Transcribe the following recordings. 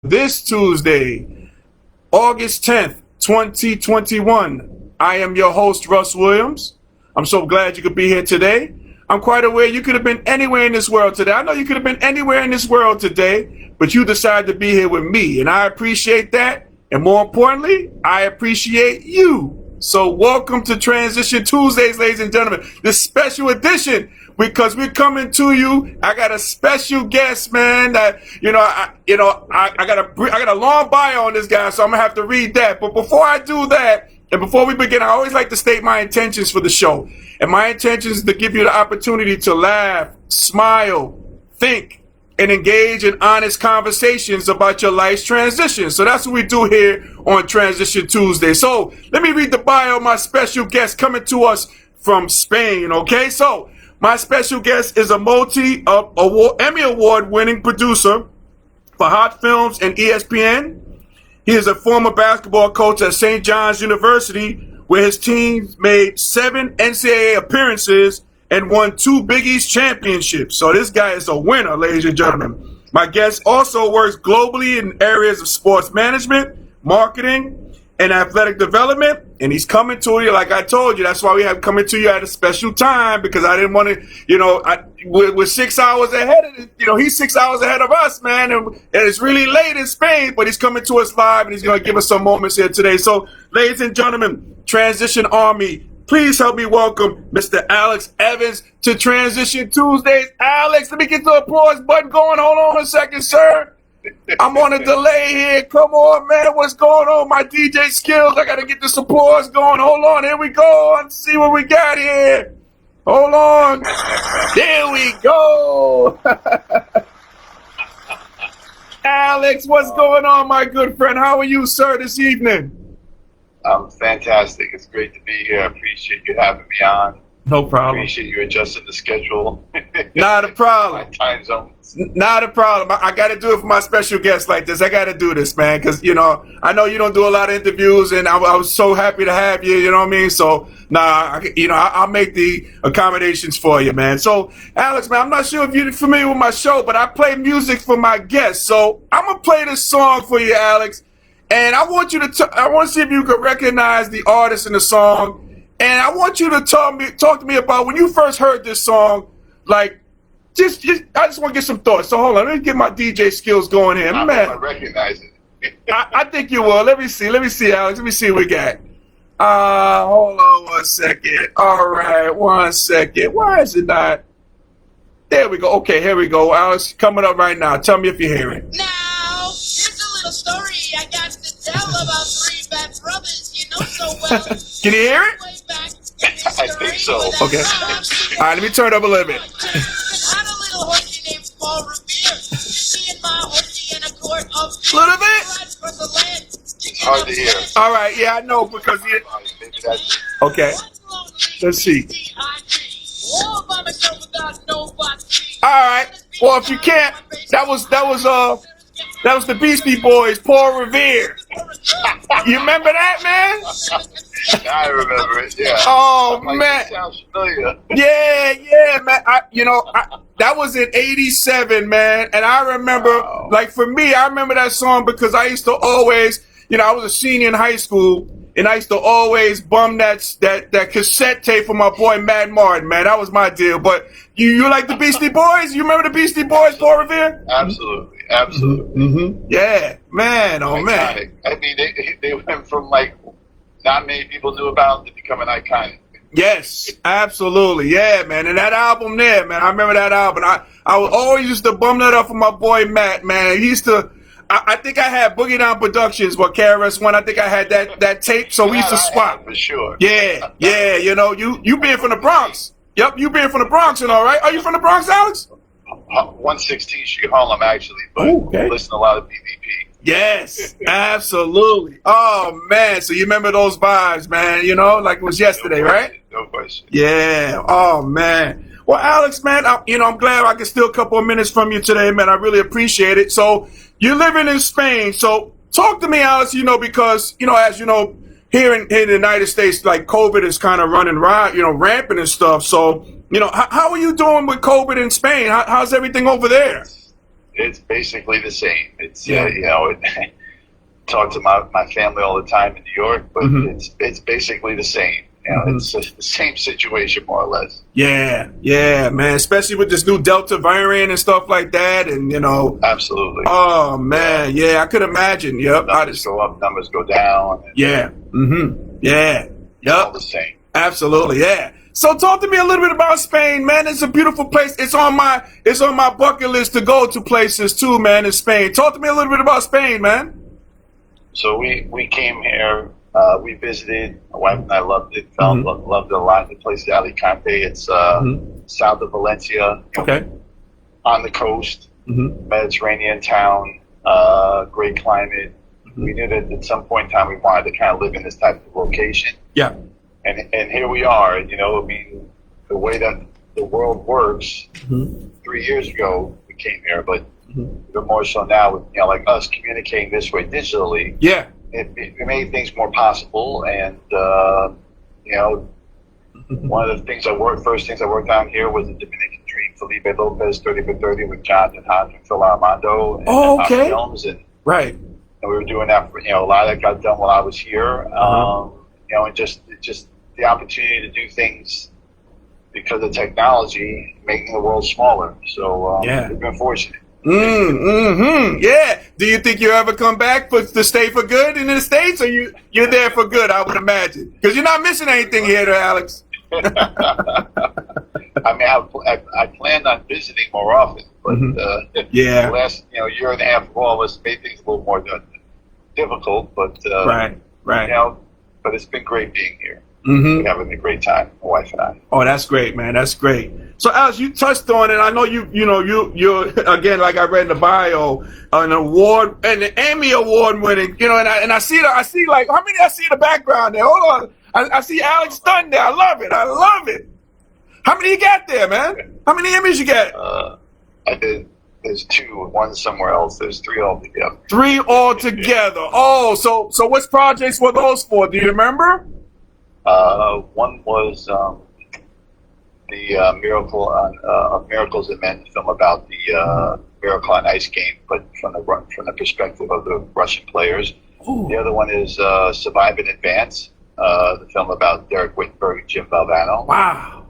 This Tuesday, August 10th, 2021. I am your host, Russ Williams. I'm so glad you could be here today. I'm quite aware you could have been anywhere in this world today. I know you could have been anywhere in this world today, but you decided to be here with me, and I appreciate that. And more importantly, I appreciate you. So welcome to Transition Tuesdays, ladies and gentlemen. This special edition, because we're coming to you. I got a special guest, man. I got a long bio on this guy, so I'm gonna have to read that. But before I do that, and before we begin, I always like to state my intentions for the show. And my intention is to give you the opportunity to laugh, smile, think, and engage in honest conversations about your life's transition. So that's what we do here on Transition Tuesday. So let me read the bio of my special guest coming to us from Spain, okay? So my special guest is a Emmy Award Winning Producer for Hock Films and ESPN. He is a former basketball coach at St. John's University, where his team made 7 NCAA appearances and won 2 Big East championships. So this guy is a winner, ladies and gentlemen. My guest also works globally in areas of sports management, marketing, and athletic development. And he's coming to you, like I told you. That's why we have coming to you at a special time, because I didn't want to, we're 6 hours ahead of he's 6 hours ahead of us, man. And it's really late in Spain, but he's coming to us live, and he's going to give us some moments here today. So, ladies and gentlemen, Transition Army, please help me welcome Mr. Alex Evans to Transition Tuesdays. Alex, let me get the applause button going. Hold on a second, sir. I'm on a delay here. Come on, man. What's going on? My DJ skills. I got to get this applause going. Hold on. Here we go. Let's see what we got here. Hold on. There we go. Alex, what's going on, my good friend? How are you, sir, this evening? I'm fantastic. It's great to be here. I appreciate you having me on. No problem. Appreciate you adjusting the schedule. Not a problem. My time zones. Not a problem. I got to do it for my special guests like this. I got to do this, man, because, I know you don't do a lot of interviews, and I was so happy to have you, you know what I mean? So, I'll make the accommodations for you, man. So, Alex, man, I'm not sure if you're familiar with my show, but I play music for my guests. So, I'm going to play this song for you, Alex, and I want you to I want to see if you can recognize the artist in the song. And I want you to talk to me about when you first heard this song. Like, I just want to get some thoughts. So hold on, let me get my DJ skills going here, man. I recognize it. I think you will. Let me see, Alex. Let me see what we got. Hold on 1 second. All right, 1 second. Why is it not? There we go. Okay, here we go. Alex, coming up right now. Tell me if you hear it. Now, here's a little story I got to tell about 3 bad brothers you know so well. Can you hear it? I think so. Okay. All right, let me turn it up a little bit. Had a little horsey named Paul Revere. Me and my horsey in a court of Little bit? It's hard to hear. All right, yeah, I know, because you... Okay. Let's see. All right. Well, if you can't, that was the Beastie Boys, Paul Revere. You remember that, man? I remember it. Yeah. Oh, man. Sounds familiar. Yeah, man. That was in '87, man. And I remember, like, for me, I remember that song because I used to always, I was a senior in high school, and I used to always bum that cassette tape for my boy Matt Martin, man. That was my deal. But you like the Beastie Boys? You remember the Beastie Boys, Paul Revere? Absolutely. Mm-hmm. Yeah, man. Oh, man. I mean, they went from, like, not many people knew about to becoming iconic. Yes, absolutely. Yeah, man. And that album there, man, I remember that album. I always used to bum that up for my boy Matt, man. He used to, I think I had Boogie Down Productions, what KRS-One, I think I had that tape, so we used to swap. For sure. Yeah, you being from the Bronx. Yep, you being from the Bronx and all right. Are you from the Bronx, Alex? 116 Street, Harlem, actually, but okay. Listen to a lot of BDP. Yes, absolutely. Oh, man. So you remember those vibes, man, like it was yesterday, right? No question. Yeah. Oh, man. Well, Alex, man, I'm glad I can steal a couple of minutes from you today, man. I really appreciate it. So you're living in Spain. So talk to me, Alex, because, as you know, here in the United States, like COVID is kind of running rampant and stuff. So, how are you doing with COVID in Spain? How's everything over there? It's basically the same. It's talk to my family all the time in New York, but it's basically the same. It's the same situation more or less. Yeah, man. Especially with this new Delta variant and stuff like that, and Absolutely. Oh man, yeah, I could imagine. Yep. Numbers go up, numbers go down. Yeah. Yeah. Yep. All the same. Absolutely. Yeah. So talk to me a little bit about Spain, man. It's a beautiful place. It's on my bucket list to go to places too, man. In Spain. Talk to me a little bit about Spain, man. So we came here. We visited. My wife and I loved it. Loved it a lot. The place is Alicante. It's south of Valencia. Okay. On the coast, Mediterranean town. Great climate. We knew that at some point in time we wanted to kind of live in this type of location. Yeah. And here we are. I mean, the way that the world works. 3 years ago we came here, but even more so now with like us communicating this way digitally. Yeah. It made things more possible, and one of the things first things I worked on here was the Dominican Dream, Felipe Lopez, 30 for 30 with Jonathan Hock and Phil Armando, and Hock Films, and right. And we were doing that for a lot of that got done while I was here, and just the opportunity to do things because of technology, making the world smaller. So we've been fortunate. Yeah. Do you think you ever come back to stay for good in the States, or you're there for good? I would imagine, because you're not missing anything here, Alex. I mean, I planned on visiting more often, but the last year and a half of all of us made things a little more difficult. But right. But it's been great being here. We're having a great time, my wife and I. Oh, that's great, man. That's great. So, Alex, you touched on it. I know you're again, like I read in the bio, an Emmy Award winning. And I see like how many I see in the background there. Hold on, I see Alex Dunn there. I love it. How many you got there, man? How many Emmys you got? I did. There's 2, one somewhere else. There's 3 altogether. 3 altogether. Oh, so which projects were those for? Do you remember? One was the Miracle of Miracles and Men, film about the Miracle on Ice game, but from the perspective of the Russian players. Ooh. The other one is Survive in Advance, the film about Derek Whittenberg and Jim Valvano. Wow.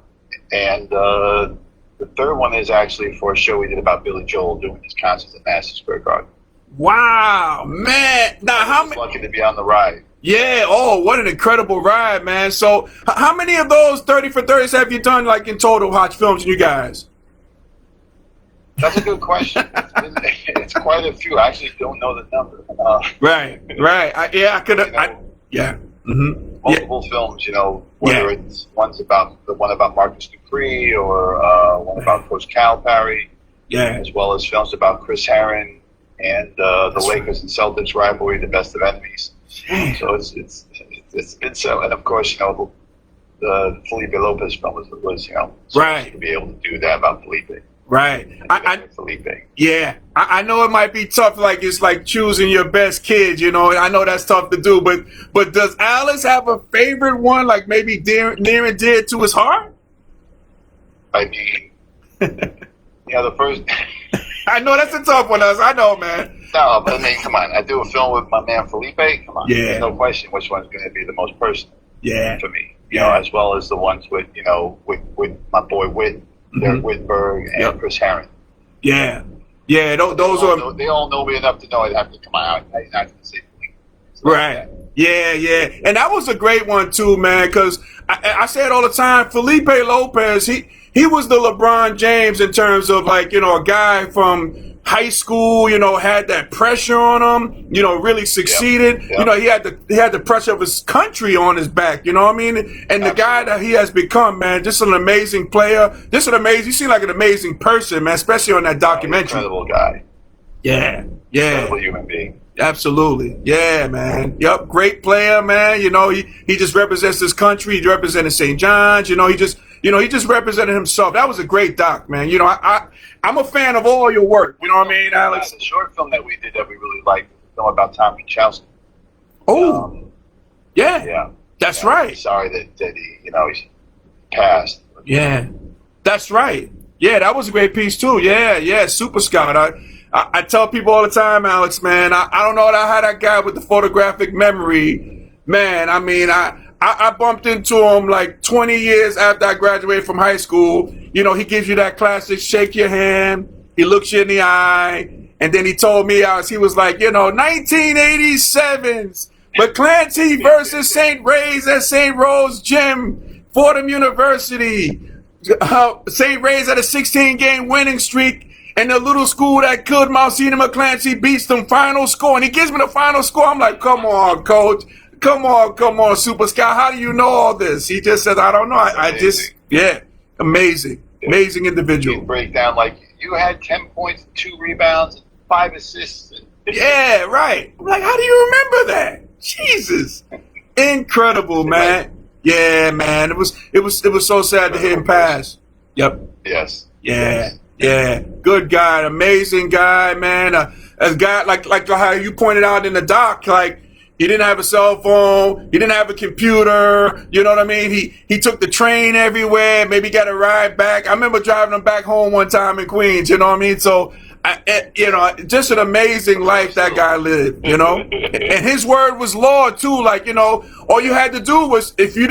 And the third one is actually for a show we did about Billy Joel doing his concerts at Madison Square Garden. Wow, man! Now how many? Lucky to be on the ride. Yeah. Oh, what an incredible ride, man! So, how many of those 30 for 30s have you done, like in total, Hock Films and you guys? That's a good question. It's quite a few. I actually don't know the number. Right. I could. Multiple films, whether it's one about Marcus Dupree or one about Coach Calipari, as well as films about Chris Herron and the Lakers and Celtics rivalry, the best of enemies. Damn. So it's been so, and of course, the Felipe Lopez film was right, to be able to do that about Felipe. Right. Felipe. Yeah. I know it might be tough, like it's like choosing your best kid, I know that's tough to do, but does Alex have a favorite one, like maybe near and dear to his heart? I mean, the first. I know that's a tough one, I know, man. No, but I mean, come on. I do a film with my man Felipe. Come on. Yeah. There's no question which one's going to be the most personal. Yeah. For me. As well as the ones with my boy Whit, Derek Whitberg, and Chris Herron. Yeah. Yeah. Those are. They all know me enough to know I'd have to come out. I'm not going to say anything. Right. Yeah. And that was a great one too, man. Because I say it all the time. Felipe Lopez, he was the LeBron James in terms of like a guy from high school, had that pressure on him, really succeeded. Yep. He had the pressure of his country on his back, you know what I mean? And Absolutely. The guy that he has become, man, just an amazing player. You seem like an amazing person, man, especially on that documentary. Incredible guy. Yeah. Incredible human being. Absolutely. Yeah, man. Yep. Great player, man. He just represents his country. He represented St. John's. He just represented himself. That was a great doc, man. I'm a fan of all your work. You know what I mean, Alex? The short film that we did that we really liked was a film about Tom Kachowski. Oh, yeah. That's right. Sorry that he, he's passed. Yeah, that's right. Yeah, that was a great piece too. Yeah, Super Scout. I tell people all the time, Alex, man, I don't know how that guy with the photographic memory, man, I mean, I bumped into him like 20 years after I graduated from high school. You know, he gives you that classic shake your hand, he looks you in the eye, and then he told me, he was like, 1987's McClancy versus St. Ray's at St. Rose Gym, Fordham University. St. Ray's at a 16-game winning streak, and the little school that could, Monsignor McClancy, beats them final score. And he gives me the final score. I'm like, come on, coach. Come on, Super Scout. How do you know all this? He just says, I don't know. I just, amazing. Amazing individual. You break down like you had 10 points, 2 rebounds, and 5 assists. Yeah, right. I'm like, how do you remember that? Jesus. Incredible, man. Yeah, man. It was so sad to hear him pass. Yep. Yes. Yeah. Yeah. Good guy. Amazing guy, man. A guy like how you pointed out in the doc, like, he didn't have a cell phone. He didn't have a computer. You know what I mean? He took the train everywhere. Maybe got a ride back. I remember driving him back home one time in Queens. You know what I mean? So, just an amazing life that guy lived. You know, and his word was law too. Like, all you had to do was, if you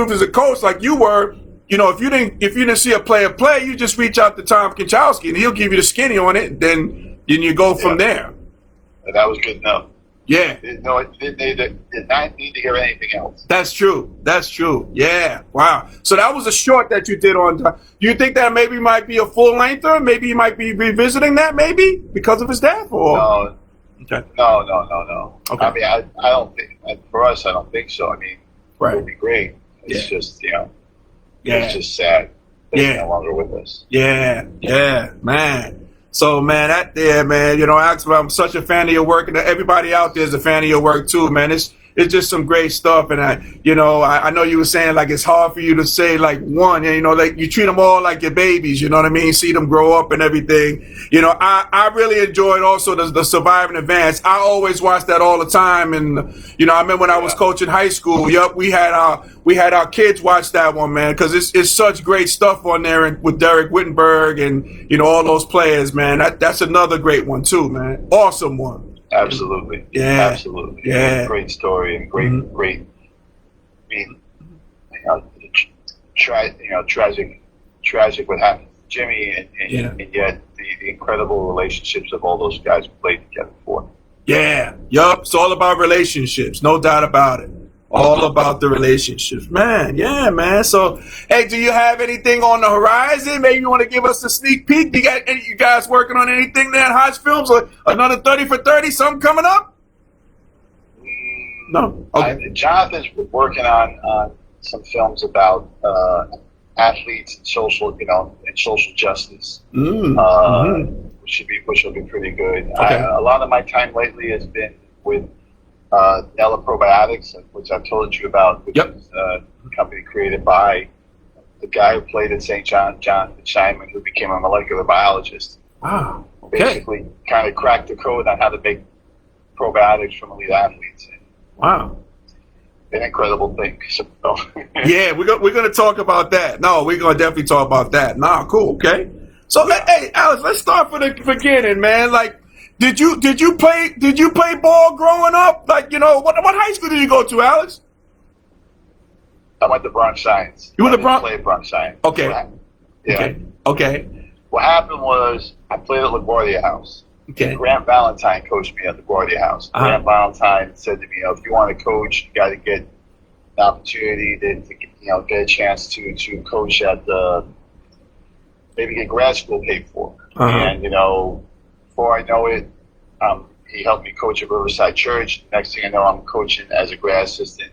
was a coach like you were, if you didn't see a player play, you just reach out to Tom Kinchowski and he'll give you the skinny on it. Then you go from there. And that was good enough. Yeah. No, it did not need to hear anything else. That's true. Yeah. Wow. So that was a short that you did on time. Do you think that maybe might be a full lengther? Maybe you might be revisiting that maybe because of his death? Or? No. Okay. No. Okay. I mean, I don't think, for us, I don't think so. I mean, right. It would be great. It's just, Yeah. It's just sad that he's no longer with us. Yeah, man. So, man, Alex, I'm such a fan of your work, and everybody out there is a fan of your work too, man. It's just some great stuff, and I know you were saying like it's hard for you to say like one, like you treat them all like your babies, you know what I mean? See them grow up and everything. I really enjoyed also the Survive and Advance. I always watch that all the time, and I remember when I was coaching high school. Yep, we had our kids watch that one, man, because it's such great stuff on there, and with Derek Wittenberg and all those players, man. That's another great one too, man. Awesome one. Absolutely. Yeah. Absolutely. Yeah. Great story and great. I mean, tragic what happened to Jimmy, and yet the incredible relationships of all those guys who played together for. Yeah. Yup. It's all about relationships. No doubt about it. All about the relationships, man. Yeah, man. So, hey, do you have anything on the horizon? Maybe you want to give us a sneak peek? You guys working on anything there at Hock Films? Or another 30 for 30? Something coming up? No. Okay. Jonathan's working on some films about athletes and social justice, which will be pretty good. Okay. A lot of my time lately has been with Nella Probiotics, which I've told you about, which is a company created by the guy who played at St. John, Jonathan Scheinman, who became a molecular biologist. Wow. Okay. Basically, kind of cracked the code on how to make probiotics from elite athletes. Wow. An incredible thing. So, yeah, we're gonna talk about that. No, we're gonna definitely talk about that. Nah, cool. Okay. So, hey, Alex, let's start from the beginning, man. Like, Did you play ball growing up? Like, what high school did you go to, Alex? I went to Bronx Science. You went to Bronx? I played Bronx Science. Okay. Yeah. Okay. What happened was I played at LaGuardia House. Okay. Grant Valentine coached me at LaGuardia House. Grant Valentine said to me, if you want to coach, you got to get an opportunity to get a chance to coach at maybe get grad school paid for. And before I know it, he helped me coach at Riverside Church. Next thing I know, I'm coaching as a grad assistant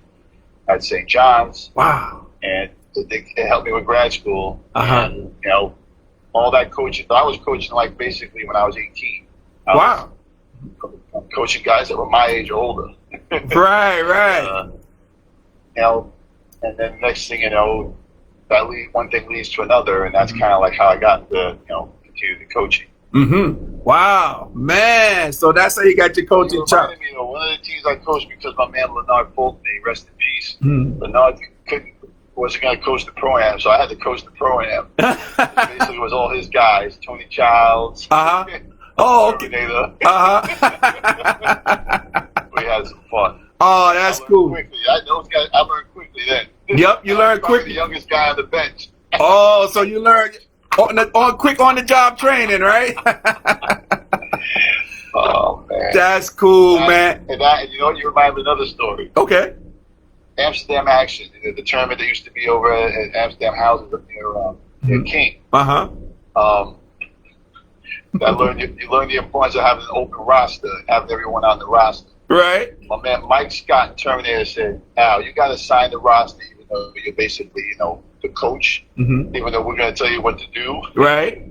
at St. John's. Wow. And it helped me with grad school. And, all that coaching. I was coaching like basically when I was 18. Wow. Coaching guys that were my age or older. Right. And then next thing you know, one thing leads to another, and that's kind of like how I got into continue the coaching. Wow, man. So that's how you got your coaching job. One of the teams I coached, because my man Leonard Fulton, rest in peace. Leonard wasn't going to coach the Pro-Am, so I had to coach the Pro-Am. Basically, it was all his guys, Tony Childs. Oh, okay. We had some fun. Oh, that's cool. Quickly. I learned quickly then. Yep, you learned quickly. The youngest guy on the bench. Oh, so you learned quick on the job training, right? Oh man, that's cool, man. And you know, you remind me of another story. Okay. Amsterdam Action, the tournament that used to be over at Amsterdam Houses up near King. You learn the importance of having an open roster, having everyone on the roster. Right. My man Mike Scott in Terminator said, "Al, you got to sign the roster, even though you're basically, you know, the coach. Even though we're going to tell you what to do, right?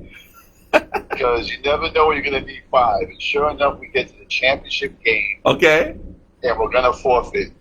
Because you never know when you're going to need 5. And sure enough, we get to the championship game. Okay. And we're going to forfeit.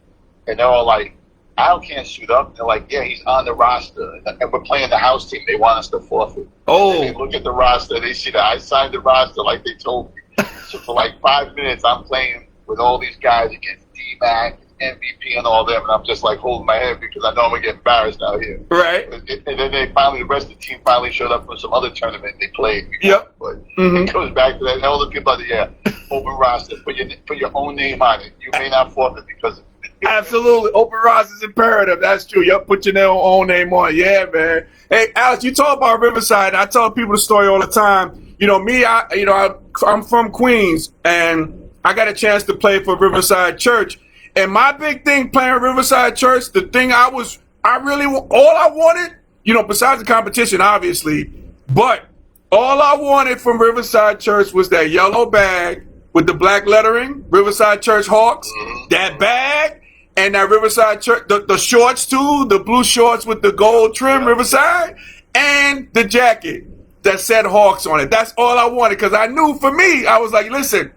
And they're all like, Al can't suit up. And they're like, yeah, he's on the roster. And we're playing the house team. They want us to forfeit. Oh. And they look at the roster. They see that I signed the roster like they told me. So for like 5 minutes, I'm playing with all these guys against D-Mac, MVP, and all them. And I'm just like holding my head because I know I'm going to get embarrassed out here. Right. And then the rest of the team finally showed up for some other tournament they played. Yep. But it goes back to that. All the people out there, open roster, put your own name on it. You may not forfeit because of it. Absolutely. Open roster is imperative. That's true. Yep. Put your own name on it. Yeah, man. Hey, Alex, you talk about Riverside. I tell people the story all the time. You know, me, I'm from Queens, and I got a chance to play for Riverside Church. And my big thing playing Riverside Church, the thing all I wanted, you know, besides the competition, obviously, but all I wanted from Riverside Church was that yellow bag with the black lettering, Riverside Church Hawks, that bag, and that Riverside Church, the shorts too, the blue shorts with the gold trim, Riverside, and the jacket that said Hawks on it. That's all I wanted, because I knew for me, I was like, listen,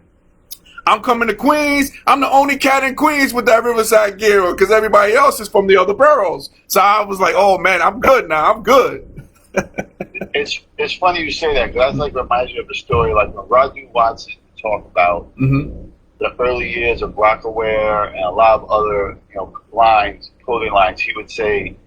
I'm coming to Queens. I'm the only cat in Queens with that Riverside gear on, because everybody else is from the other boroughs. So I was like, oh man, I'm good now. I'm good. It's funny you say that, because that's like reminds you of a story like when Roger Watson talked about the early years of Rockaware and a lot of other, you know, clothing lines. He would say,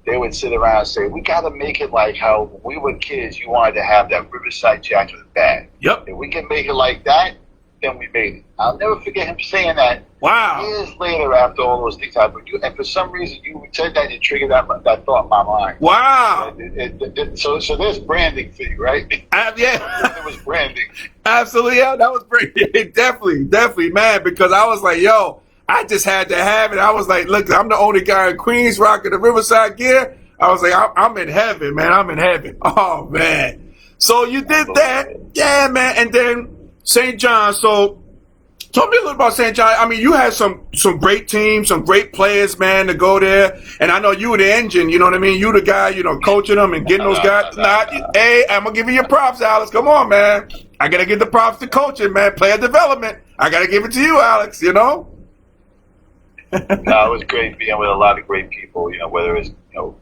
they would sit around and say, we got to make it like how when we were kids, you wanted to have that Riverside jacket and bag. Yep. If we can make it like that, then we made it. I'll never forget him saying that. Wow. Years later, after all those things happened, and for some reason you said that and it triggered that thought in my mind. Wow. So there's branding for you, right? Yeah. It was branding. Absolutely, yeah, that was branding. Definitely, man. Because I was like, yo, I just had to have it. I was like, look, I'm the only guy in Queens rocking the Riverside gear. I was like, I'm in heaven, man. I'm in heaven. Oh man. So you did that, yeah, man, and then St. John. So talk me a little about St. John. I mean, you had some great teams, some great players, man, to go there. And I know you were the engine, you know what I mean? You the guy, you know, coaching them and getting those guys. Hey, I'm going to give you your props, Alex. Come on, man. I got to give the props to coaching, man. Player development. I got to give it to you, Alex, you know? No, it was great being with a lot of great people, you know, whether it's, you know,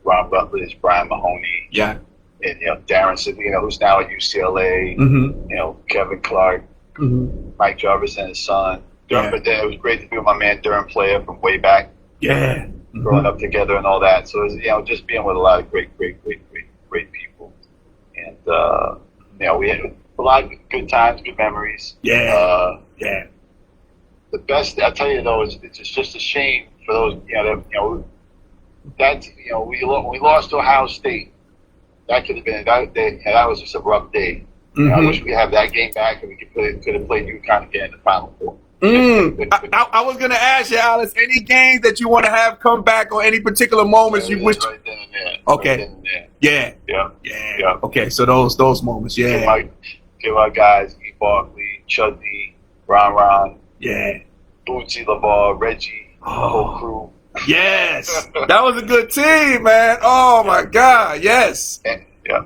Ron Rutledge, Brian Mahoney. Yeah. And, you know, Darren Savino, who's now at UCLA, you know, Kevin Clark, Mike Jarvis and his son. Yeah. But then it was great to be with my man Durham Player from way back. Yeah. Growing up together and all that. So, it was, you know, just being with a lot of great people. And, you know, we had a lot of good times, good memories. Yeah. Yeah. The best, I'll tell you though, it's just a shame for those, we lost to Ohio State. That could have been that was just a rough day. I wish we could have that game back and we could have played UConn again in the Final Four. I was gonna ask you, Alice, any games that you want to have come back or any particular moments you wish. Right then and there. Okay. Right then and there. Yeah. Okay, so those moments, yeah. Give our guys E. Barkley, Chudney, Ron, Bootsy, LeVar, Reggie, the whole crew. Yes, that was a good team, man. Oh my God, yes. Yeah.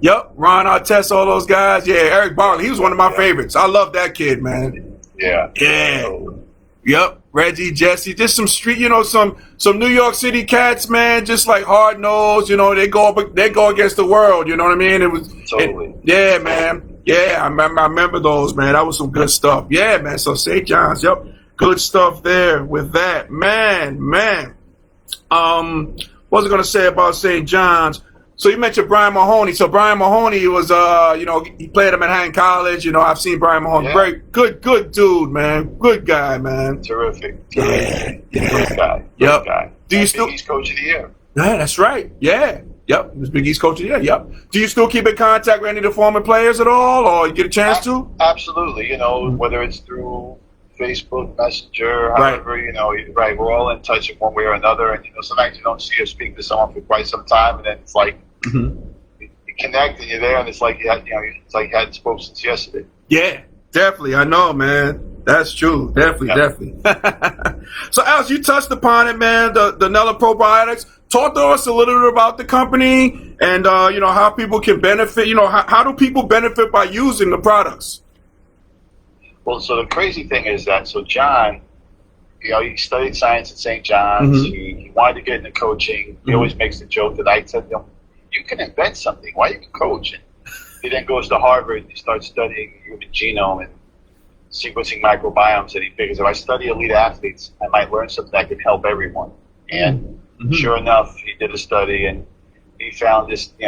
Yep. Ron Artest, all those guys. Yeah, Eric Barkley, he was one of my favorites. I love that kid, man. Yeah. Yep. Reggie, Jesse, just some street, you know, some New York City cats, man. Just like hard nosed, you know, they go against the world. You know what I mean? It was totally. Yeah, man. Yeah, I remember those, man. That was some good stuff. Yeah, man. So St. John's, yep. Good stuff there with that. Man. What was I going to say about St. John's? So you mentioned Brian Mahoney. So Brian Mahoney was, he played at Manhattan College. I've seen Brian Mahoney. Yeah. Very good dude, man. Good guy, man. Terrific. Yeah. Good guy. Yep. Good guy. Do you And still? Big East Coach of the Year. Yeah, that's right. Yeah. Yep. He was Big East Coach of the Year. Yep. Do you still keep in contact with any of the former players at all, or you get a chance to? Absolutely. Whether it's through Facebook, Messenger, Right. however, right, we're all in touch in one way or another. And, sometimes you don't see or speak to someone for quite some time, and then it's like you connect and you're there, and it's like you hadn't spoken since yesterday. Yeah, definitely. I know, man. That's true. Definitely. So, Alex, you touched upon it, man. The Nella Probiotics. Talk to us a little bit about the company and, how people can benefit. How do people benefit by using the products? Well, so the crazy thing is that, John, he studied science at St. John's. He wanted to get into coaching. He always makes the joke that I said to him, you can invent something. Why you can coach? And he then goes to Harvard and he starts studying the human genome and sequencing microbiomes. And he figures if I study elite athletes, I might learn something that can help everyone. And sure enough, he did a study and he found this, he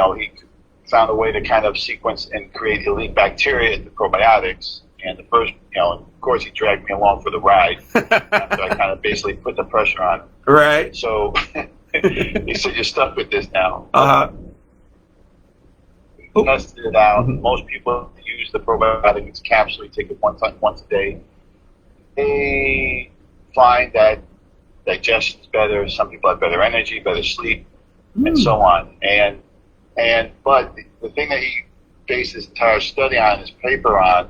found a way to kind of sequence and create elite bacteria into probiotics. And the first, of course, he dragged me along for the ride. So I kind of basically put the pressure on him. Right. So he said, you're stuck with this now. We tested it out. Most people use the probiotics capsule. You take it once a day. They find that digestion is better. Some people have better energy, better sleep, and so on. But the thing that he based his entire study on, his paper on,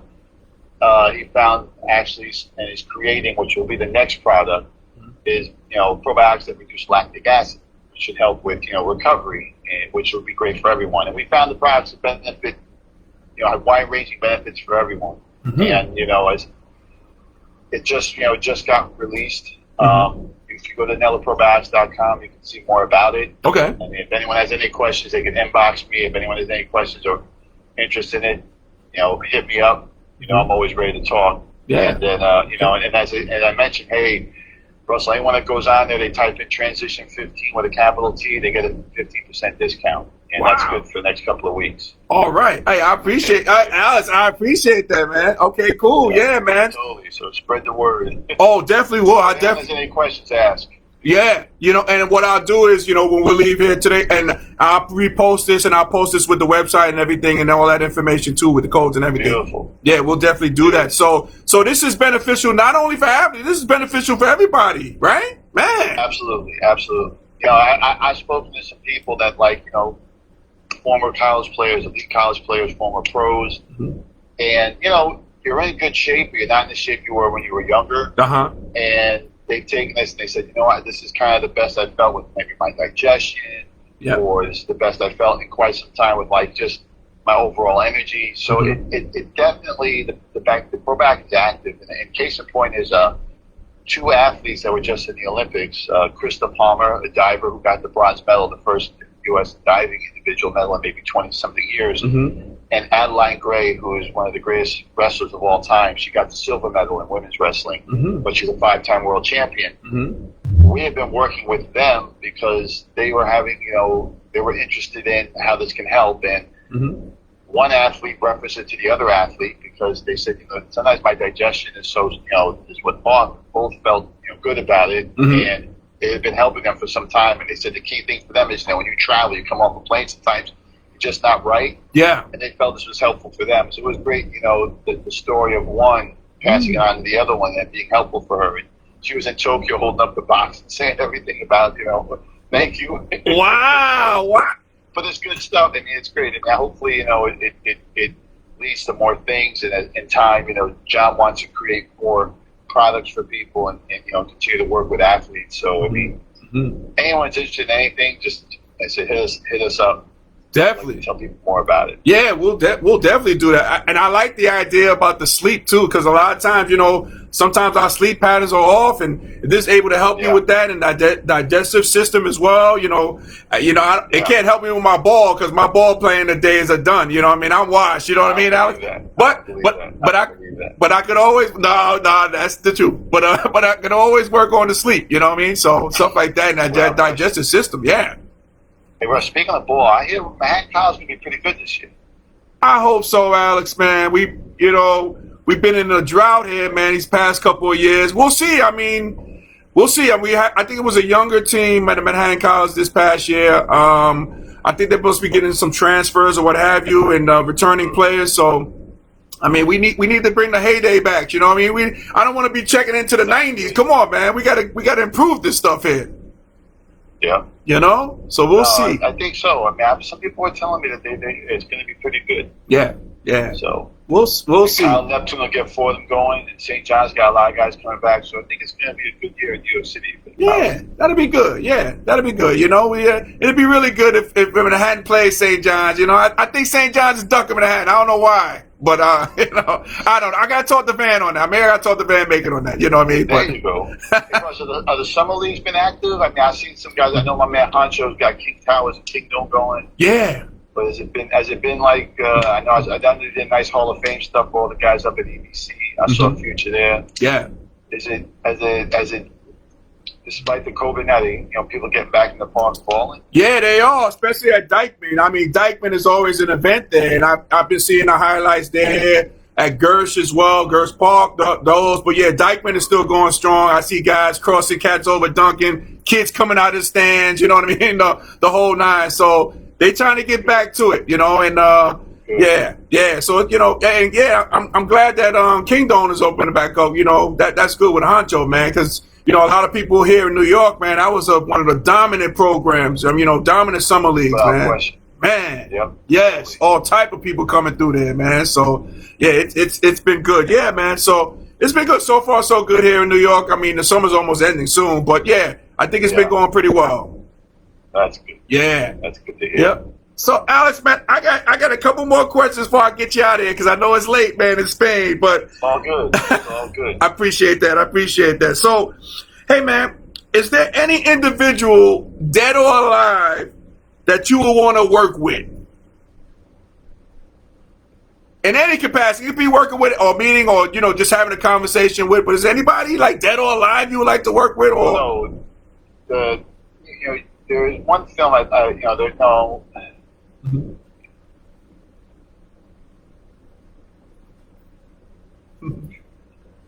he found actually, and is creating, which will be the next product, is probiotics that reduce lactic acid, which should help with recovery, and which would be great for everyone. And we found the products that benefit, have wide-ranging benefits for everyone. And as it just got released. If you go to NellaProbiotics.com, you can see more about it. Okay. And if anyone has any questions, they can inbox me. If anyone has any questions or interest in it, hit me up. I'm always ready to talk. Yeah. And then, and as I mentioned, hey, Russell, anyone that goes on there, they type in Transition 15 with a capital T, they get a 15% discount. And that's good for the next couple of weeks. All right. Hey, I appreciate Alex, I appreciate that, man. Okay, cool. Yeah, man. Totally. So spread the word. Oh, definitely will. If anyone has any questions, ask. Yeah, and what I'll do is, when we leave here today, and I'll repost this, and I'll post this with the website and everything, and all that information too, with the codes and everything. Beautiful. Yeah, we'll definitely do that. So this is beneficial not only for athletes, this is beneficial for everybody, right, man? Absolutely. I've spoken to some people that former college players, elite college players, former pros, and you're in good shape, but you're not in the shape you were when you were younger, and they've taken this and they said, this is kind of the best I've felt with maybe my digestion, or this is the best I've felt in quite some time with just my overall energy. So it definitely, the probiotic is active. And case in point is two athletes that were just in the Olympics, Krista Palmer, a diver who got the bronze medal, the first U.S. diving individual medal in maybe 20-something years, and Adeline Gray, who is one of the greatest wrestlers of all time. She got the silver medal in women's wrestling, but she's a 5-time world champion. We have been working with them because they were having, they were interested in how this can help. And one athlete referenced it to the other athlete because they said, sometimes my digestion is so, is what both felt good about it. And it had been helping them for some time. And they said the key thing for them is, when you travel, you come off a plane sometimes, you're just not right. Yeah. And they felt this was helpful for them. So it was great, the story of one passing on to the other one and being helpful for her. And she was in Tokyo holding up the box and saying everything about, thank you. Wow. For this good stuff. I mean, it's great. And hopefully, it leads to more things. And in time, John wants to create more products for people and continue to work with athletes. So, I mean, anyone's interested in anything, just, I said, hit us up. Definitely. Tell people more about it. Yeah, we'll definitely do that. And I like the idea about the sleep too, because a lot of times, sometimes our sleep patterns are off, and this is able to help you with that, and digestive system as well. It can't help me with my ball because my ball playing the days are done. I'm washed. You know what I mean, Alex? But I could always that's the truth. But I could always work on the sleep. You know what I mean? So stuff like that, and that digestive system. Yeah. Hey, Russ, speaking of ball, I hear Manhattan College going to be pretty good this year. I hope so, Alex, man. We've been in a drought here, man, these past couple of years. We'll see. I mean, we'll see. I mean, I think it was a younger team at the Manhattan College this past year. I think they're supposed to be getting some transfers or what have you, and returning players. So, I mean, we need to bring the heyday back. You know what I mean? I don't want to be checking into the '90s. Come on, man. We gotta improve this stuff here. Yeah. You know? So we'll see. I think so. I mean, some people are telling me that it's going to be pretty good. Yeah. Yeah. So we'll see. Kyle Neptune will get Fordham going, and St. John's got a lot of guys coming back. So I think it's going to be a good year in New York City. Yeah, that'll be good. Yeah, that'll be good. You know, it'd be really good if Manhattan plays St. John's. You know, I think St. John's is ducking Manhattan. I don't know why, but you know, I don't know. I got to talk to Van on that. Maybe I got to talk to Van Macon on that. You know what I mean? There you go. Are the summer leagues been active? I mean, I've seen some guys. I know my man Honcho's got King Towers and King Dome going. Yeah. But has it been like, I know I done did nice Hall of Fame stuff for all the guys up at EBC. I saw Future there. Yeah. Has it, despite the COVID now, people getting back in the park balling? Yeah, they are, especially at Dykeman. I mean, Dykeman is always an event there, and I've been seeing the highlights there at Gersh as well, Gersh Park, those. But yeah, Dykeman is still going strong. I see guys crossing cats over Duncan, kids coming out of the stands, you know what I mean? The whole nine. So they trying to get back to it, you know, and yeah. So, you know, and yeah, I'm glad that Kingdom is opening back up. You know, that's good with Honcho, man, because you know, a lot of people here in New York, man, that was one of the dominant programs. You know, dominant summer leagues, man. Question. Man, yep. Yes, all type of people coming through there, man. So yeah, it's been good, yeah, man. So it's been good so far, so good here in New York. I mean, the summer's almost ending soon, but yeah, I think it's been going pretty well. That's good. Yeah, that's good to hear. Yep. So Alex, man, I got a couple more questions before I get you out of here because I know it's late, man, in Spain. But it's all good. It's all good. I appreciate that. So, hey, man, is there any individual, dead or alive, that you would want to work with? In any capacity, you'd be working with or meeting or, you know, just having a conversation with. But is anybody like dead or alive you would like to work with? Or no, there is one film there's no.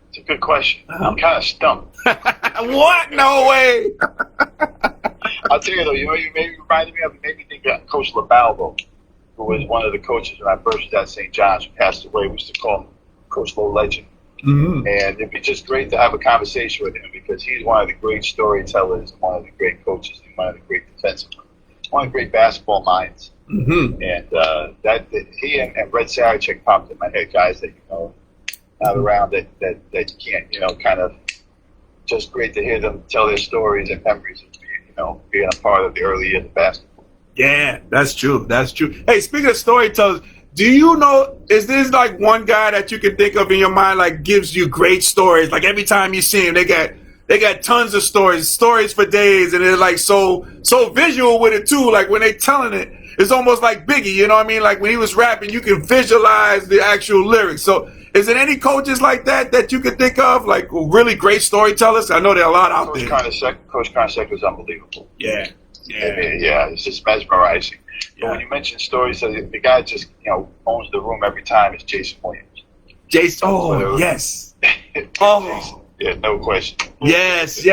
It's a good question. I'm kind of stumped. What? No way. I'll tell you though. You know, you maybe reminded me of. It made me think of Coach LaBalbo, who was one of the coaches when I first was at St. John's, who passed away. We used to call him Coach Low Legend. Mm-hmm. And it'd be just great to have a conversation with him because he's one of the great storytellers, one of the great coaches, and one of the great defensive, one of the great basketball minds. Mm-hmm. And he and Red Sarachek popped in my head, guys that not around that you can't, kind of just great to hear them tell their stories and memories of being a part of the early years of basketball. Yeah, that's true. Hey, speaking of storytellers, do you know, is this like one guy that you can think of in your mind, like gives you great stories? Like every time you see him, they got tons of stories for days, and they're like so visual with it too. Like when they telling it, it's almost like Biggie, you know what I mean? Like when he was rapping, you can visualize the actual lyrics. So is there any coaches like that you can think of, like really great storytellers? I know there are a lot out there. Coach Carnesecca is unbelievable. Yeah. It's just mesmerizing. But when you mention stories, so the guy just owns the room every time is Jason Williams. Yes. Jason. Yeah, no question. Yes.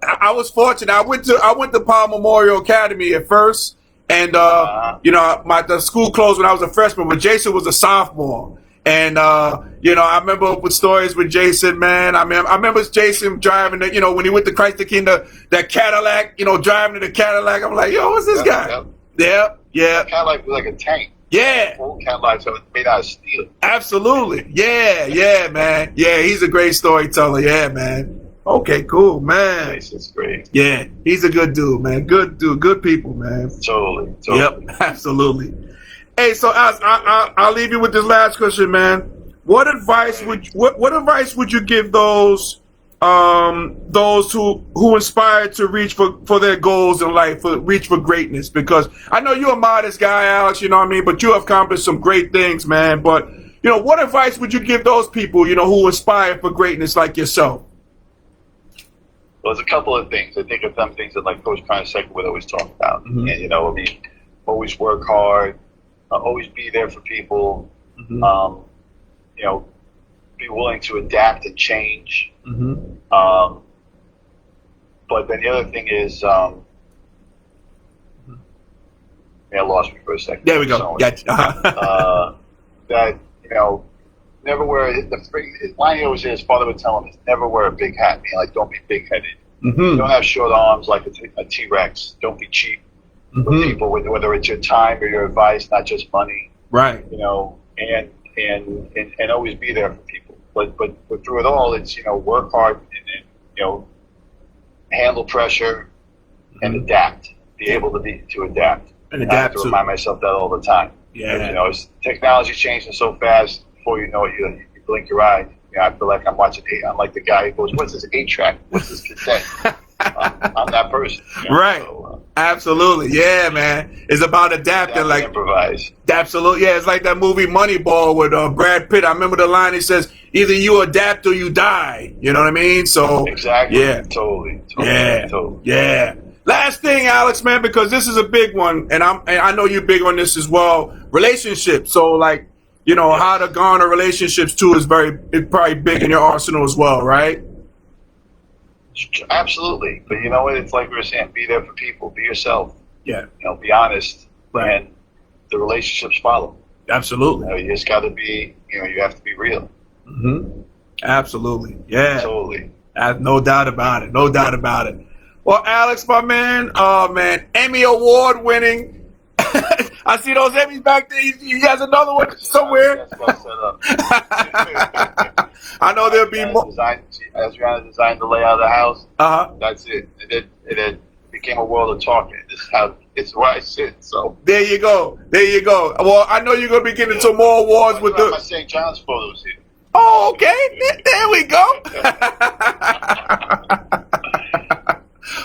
I was fortunate. I went to Powell Memorial Academy at first, and the school closed when I was a freshman, but Jason was a sophomore. And I remember with stories with Jason, man. I remember Jason driving when he went to Christ the King, that Cadillac, driving in the Cadillac. I'm like, yo, what's this guy? Yeah. The Cadillac was like a tank. Yeah. Old Cadillac, so it's made out of steel. Absolutely. Yeah, man. Yeah, he's a great storyteller. Yeah, man. Okay, cool, man. Jason's great. Yeah, he's a good dude, man. Good dude, good people, man. Totally. Yep, absolutely. Hey, so I'll leave you with this last question, man. What advice would you give those who aspire to reach for their goals in life, reach for greatness? Because I know you're a modest guy, Alex, you know what I mean, but you have accomplished some great things, man. But what advice would you give those people, who aspire for greatness like yourself? there's a couple of things. I think of some things that like Coach Carnesecca would always talk about. And, you know, I mean, always work hard, always be there for people, you know, be willing to adapt and change. But then the other thing is, I lost me for a second. There we go. Gotcha. That, you know, never wear the line he always is, his father would tell him, is never wear a big hat. I mean, like, don't be big-headed. Don't have short arms like a T-Rex. Don't be cheap with people, whether it's your time or your advice, not just money. Right. You know, and always be there for people. But through it all, it's, you know, work hard and you know, handle pressure and adapt. Be able to adapt. And adapt. I have to remind myself that all the time. Yeah. You know, technology's changing so fast. Before you know it, you blink your eye. You know, I feel like I'm watching. I'm like the guy who goes, "What's this 8-track? What's this cassette?" I'm that person. You know? Right. So, absolutely. Yeah, man. It's about adapting. Like improvise. Absolutely. Yeah. It's like that movie Moneyball with Brad Pitt. I remember the line. He says, "Either you adapt or you die." You know what I mean? So exactly. Yeah. Totally. Yeah. Totally. Yeah. Last thing, Alex, man, because this is a big one, and I know you're big on this as well. Relationships. So, like, you know, how to garner relationships too is probably big in your arsenal as well, right? Absolutely. But you know what? It's like we were saying, be there for people, be yourself. Yeah. You know, be honest. Right. And the relationships follow. Absolutely. You know, you just got to be, you know, you have to be real. Absolutely. Yeah. Totally. No doubt about it. No doubt about it. Well, Alex, my man, Emmy Award winning. I see those Emmys back there. He has another one somewhere. That's well set up. I know there'll be more. As Rihanna designed the layout of the house, that's it. It became a world of talking. It's where I sit. So there you go. There you go. Well, I know you're gonna be getting some more awards with my St. John's photos here. Oh, okay. There we go.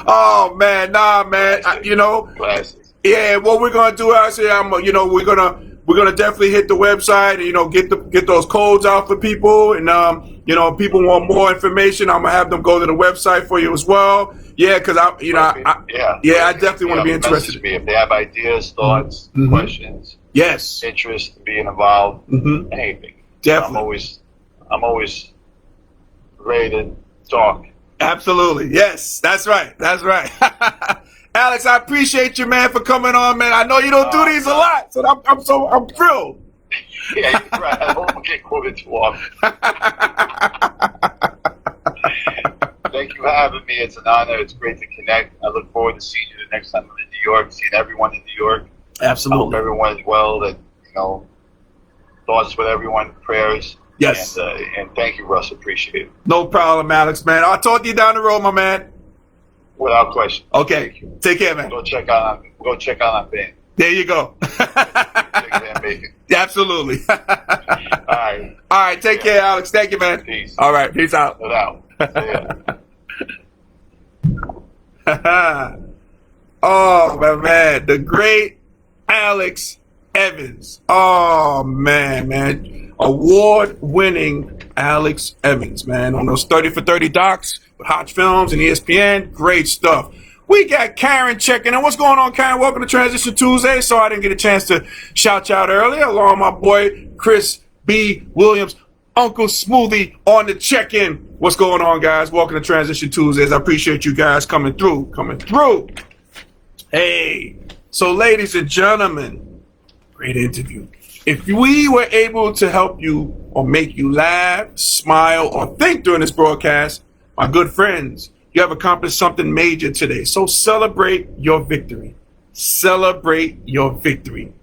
Oh man, nah, man. You know. Classics. Yeah, what we're gonna do out here, we're gonna definitely hit the website and, you know, get those codes out for people, and you know, if people want more information, I'm gonna have them go to the website for you as well. Yeah, because I definitely want to be interested. If they have ideas, thoughts, questions, yes, interest in being involved, anything. Definitely. I'm always ready to talk. Absolutely, yes, that's right. Alex, I appreciate you, man, for coming on, man. I know you don't do these a lot, so I'm thrilled. Yeah, you're right. I won't get quoted too often. Thank you for having me. It's an honor. It's great to connect. I look forward to seeing you the next time I'm in New York, seeing everyone in New York. Absolutely. I hope everyone is well. That, you know, thoughts with everyone, prayers. Yes. And thank you, Russ. Appreciate it. No problem, Alex, man. I'll talk to you down the road, my man. Without question. Okay. Take care, man. Go check out our band. There you go. Absolutely. All right. All right. Take care, Alex. Thank you, man. Peace. All right. Peace out. No doubt. Oh, my man. The great Alex Evans. Oh, man. Award-winning Alex Evans, man. On those 30 for 30 docs with Hock Films and ESPN. Great stuff. We got Karen checking in. What's going on, Karen? Welcome to Transition Tuesday. Sorry I didn't get a chance to shout you out earlier. Along with my boy, Chris B. Williams, Uncle Smoothie on the check-in. What's going on, guys? Welcome to Transition Tuesdays. I appreciate you guys coming through. Hey. So, ladies and gentlemen, great interview. If we were able to help you or make you laugh, smile, or think during this broadcast, my good friends, you have accomplished something major today. So celebrate your victory. Celebrate your victory.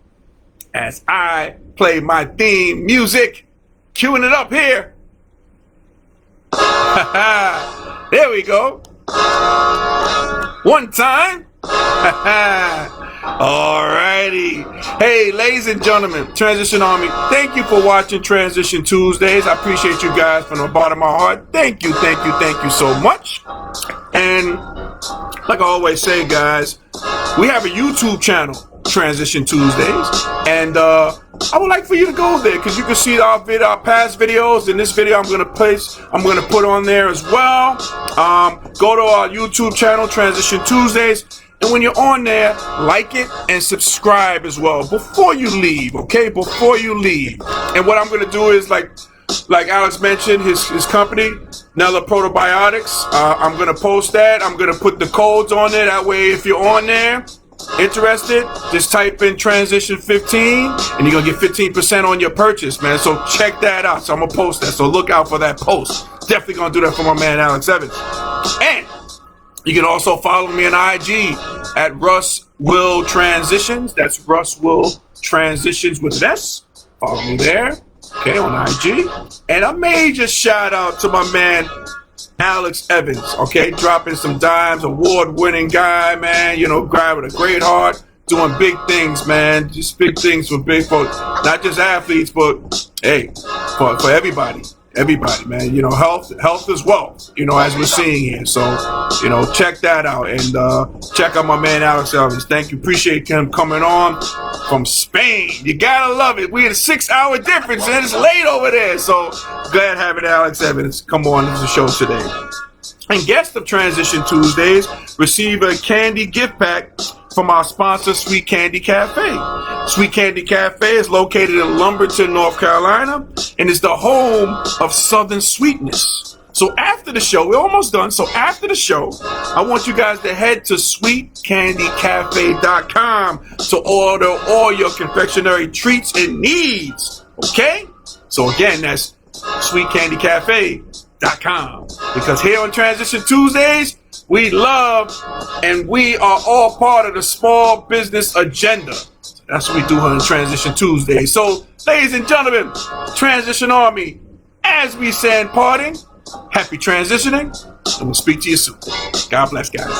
As I play my theme music, cueing it up here. There we go. One time. Alrighty. Hey, ladies and gentlemen, Transition Army, thank you for watching Transition Tuesdays. I appreciate you guys from the bottom of my heart. Thank you so much. And like I always say, guys, we have a YouTube channel, Transition Tuesdays. And I would like for you to go there because you can see our past videos. In this video, I'm gonna put on there as well. Go to our YouTube channel, Transition Tuesdays. And when you're on there, like it and subscribe as well before you leave, okay? Before you leave. And what I'm going to do is, like Alex mentioned, his company, Nella Probiotics. I'm going to post that. I'm going to put the codes on there. That way, if you're on there, interested, just type in Transition 15 and you're going to get 15% on your purchase, man. So check that out. So I'm going to post that. So look out for that post. Definitely going to do that for my man, Alex Evans. And you can also follow me on IG at Russ Will Transitions. That's Russ Will Transitions with an S. Follow me there, okay, on IG. And a major shout out to my man, Alex Evans, okay, dropping some dimes, award-winning guy, man, you know, guy with a great heart, doing big things, man, just big things for big folks, not just athletes, but, hey, for everybody. Everybody, man, you know, health is wealth, you know, as we're seeing here. So, you know, check that out and check out my man Alex Evans. Thank you, appreciate him coming on from Spain. You gotta love it. We had a 6-hour difference and it's late over there. So glad having Alex Evans come on to the show today. And guest of Transition Tuesdays receive a candy gift pack from our sponsor, Sweet Candy Cafe. Sweet Candy Cafe is located in Lumberton, North Carolina, and is the home of Southern sweetness. So after the show, we're almost done. So after the show, I want you guys to head to sweetcandycafe.com to order all your confectionery treats and needs. Okay? So again, that's sweetcandycafe.com. Because here on Transition Tuesdays, we love and we are all part of the small business agenda. That's what we do on Transition Tuesday. So, ladies and gentlemen, Transition Army, as we say in parting, happy transitioning, and we'll speak to you soon. God bless, guys.